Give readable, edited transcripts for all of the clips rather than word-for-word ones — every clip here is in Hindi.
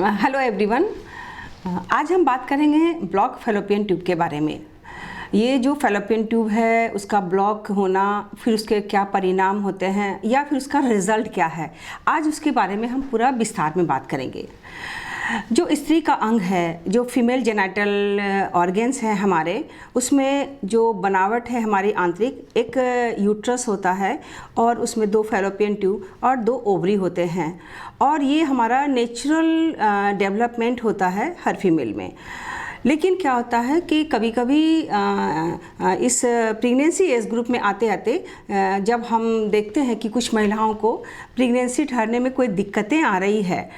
Hello everyone. आज हम बात करेंगे ब्लॉक फैलोपियन ट्यूब के बारे में। ये जो फैलोपियन ट्यूब है उसका ब्लॉक होना, फिर उसके क्या परिणाम होते हैं या फिर उसका रिजल्ट क्या है, आज उसके बारे में हम पूरा विस्तार में बात करेंगे। जो स्त्री का अंग है, जो फीमेल जेनिटल ऑर्गन्स हैं हमारे, उसमें जो बनावट है हमारी आंतरिक, एक यूट्रस होता है और उसमें 2 फैलोपियन ट्यूब और 2 ओवरी होते हैं, और ये हमारा नेचुरल डेवलपमेंट होता है हर फीमेल में। लेकिन क्या होता है कि कभी कभी इस प्रेगनेंसी एज ग्रुप में आते आते जब हम देखते हैं कि कुछ महिलाओं को प्रेगनेंसी ठहरने में कोई दिक्कतें आ रही है,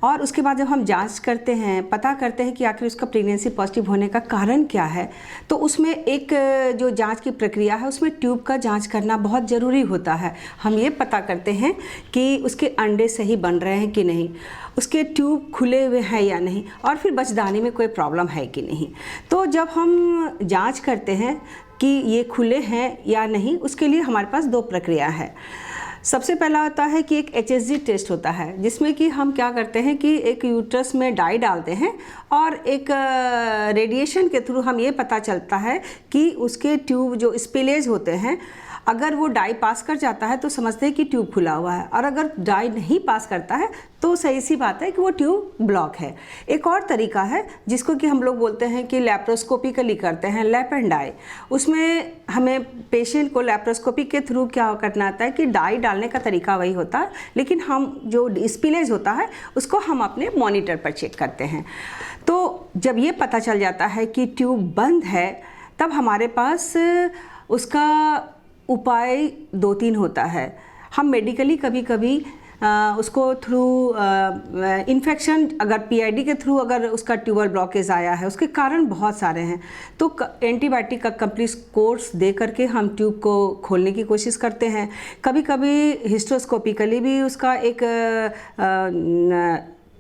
और उसके बाद जब हम जांच करते हैं, पता करते हैं कि आखिर उसका प्रेगनेंसी पॉजिटिव होने का कारण क्या है, तो उसमें एक जो जांच की प्रक्रिया है उसमें ट्यूब का जांच करना बहुत ज़रूरी होता है। हम ये पता करते हैं कि उसके अंडे सही बन रहे हैं कि नहीं, उसके ट्यूब खुले हुए हैं या नहीं, और फिर बच्चेदानी में कोई प्रॉब्लम है कि नहीं। तो जब हम जांच करते हैं कि ये खुले हैं या नहीं, उसके लिए हमारे पास 2 प्रक्रिया है। सबसे पहला होता है कि एक HSG टेस्ट होता है, जिसमें कि हम क्या करते हैं कि एक यूट्रस में डाई डालते हैं और एक रेडिएशन के थ्रू हम ये पता चलता है कि उसके ट्यूब जो स्पिलेज होते हैं, अगर वो डाई पास कर जाता है तो समझते हैं कि ट्यूब खुला हुआ है, और अगर डाई नहीं पास करता है तो सही सी बात है कि वो ट्यूब ब्लॉक है। एक और तरीका है जिसको कि हम लोग बोलते हैं कि लैप्रोस्कोपिकली करते हैं, लैप एंड डाई। उसमें हमें पेशेंट को लैप्रोस्कोपी के थ्रू क्या करना आता है कि डाई डालने का तरीका वही होता है, लेकिन हम जो स्पिलेज होता है उसको हम अपने मॉनिटर पर चेक करते हैं। तो जब ये पता चल जाता है कि ट्यूब बंद है, तब हमारे पास उसका उपाय 2-3 होता है। हम मेडिकली कभी कभी उसको थ्रू इन्फेक्शन, अगर PID के थ्रू अगर उसका ट्यूबल ब्लॉकेज आया है, उसके कारण बहुत सारे हैं, तो एंटीबायोटिक का कंप्लीट कोर्स दे करके हम ट्यूब को खोलने की कोशिश करते हैं। कभी कभी हिस्टोस्कोपिकली भी उसका एक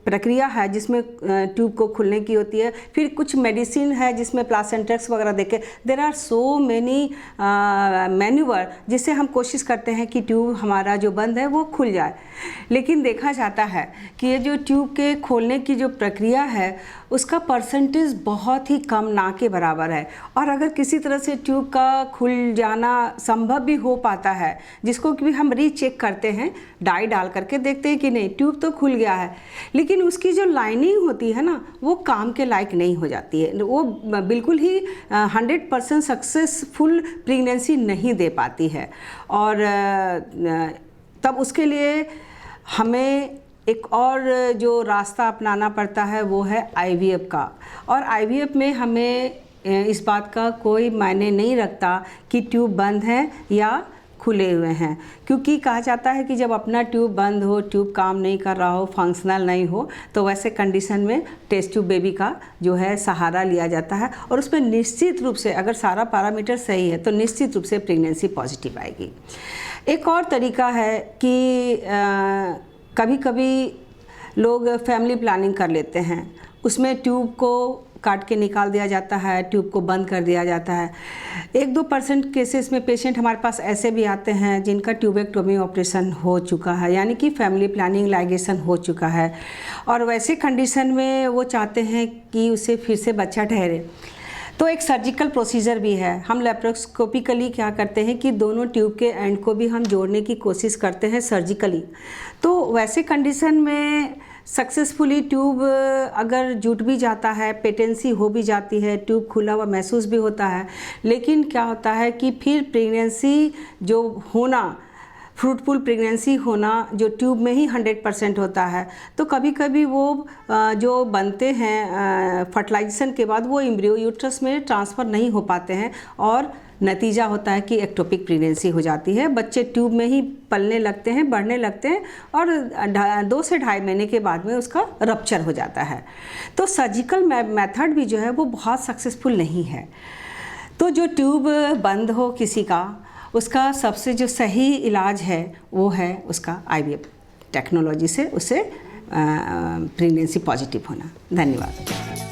प्रक्रिया है जिसमें ट्यूब को खुलने की होती है। फिर कुछ मेडिसिन है जिसमें प्लासेंटेक्स वगैरह देके, there are so many manoeuvre, जिससे हम कोशिश करते हैं कि ट्यूब हमारा जो बंद है वो खुल जाए। लेकिन देखा जाता है कि ये जो ट्यूब के खोलने की जो प्रक्रिया है उसका परसेंटेज बहुत ही कम, ना के बराबर है। और अगर किसी तरह से ट्यूब का खुल जाना संभव भी हो पाता है, जिसको कि हम रीचेक करते हैं, डाई डाल करके देखते हैं कि नहीं ट्यूब तो खुल गया है, लेकिन उसकी जो लाइनिंग होती है ना, वो काम के लायक नहीं हो जाती है, वो बिल्कुल ही 100% सक्सेसफुल प्रेगनेंसी नहीं दे पाती है। और तब उसके लिए हमें एक और जो रास्ता अपनाना पड़ता है वो है IVF का। और IVF में हमें इस बात का कोई मायने नहीं रखता कि ट्यूब बंद है या खुले हुए हैं, क्योंकि कहा जाता है कि जब अपना ट्यूब बंद हो, ट्यूब काम नहीं कर रहा हो, फंक्शनल नहीं हो, तो वैसे कंडीशन में टेस्ट ट्यूब बेबी का जो है सहारा लिया जाता है, और उसमें निश्चित रूप से अगर सारा पैरामीटर सही है तो निश्चित रूप से प्रेगनेंसी पॉजिटिव आएगी। एक और तरीका है कि कभी कभी लोग फैमिली प्लानिंग कर लेते हैं, उसमें ट्यूब को काट के निकाल दिया जाता है, ट्यूब को बंद कर दिया जाता है। 1-2% केसेस में पेशेंट हमारे पास ऐसे भी आते हैं जिनका ट्यूबेक्टोमी ऑपरेशन हो चुका है, यानी कि फैमिली प्लानिंग लाइगेशन हो चुका है, और वैसे कंडीशन में वो चाहते हैं कि उसे फिर से बच्चा ठहरे। तो एक सर्जिकल प्रोसीजर भी है। हम लैप्रोस्कोपिकली क्या करते हैं कि दोनों ट्यूब के एंड को भी हम जोड़ने की कोशिश करते हैं सर्जिकली। तो वैसे कंडीशन में सक्सेसफुली ट्यूब अगर जुट भी जाता है, पेटेंसी हो भी जाती है, ट्यूब खुला हुआ महसूस भी होता है, लेकिन क्या होता है कि फिर प्रेगनेंसी जो होना, फ्रूटफुल प्रेगनेंसी होना जो ट्यूब में ही 100% होता है, तो कभी कभी वो जो बनते हैं फर्टिलाइजेशन के बाद वो एम्ब्रियो यूट्रस में ट्रांसफ़र नहीं हो पाते हैं, और नतीजा होता है कि एक्टोपिक प्रेगनेंसी हो जाती है। बच्चे ट्यूब में ही पलने लगते हैं, बढ़ने लगते हैं, और 2 से 2.5 महीने के बाद में उसका रप्चर हो जाता है। तो सर्जिकल मेथड भी जो है वो बहुत सक्सेसफुल नहीं है। तो जो ट्यूब बंद हो किसी का, उसका सबसे जो सही इलाज है वो है उसका IVF टेक्नोलॉजी से उसे प्रेगनेंसी पॉजिटिव होना। धन्यवाद।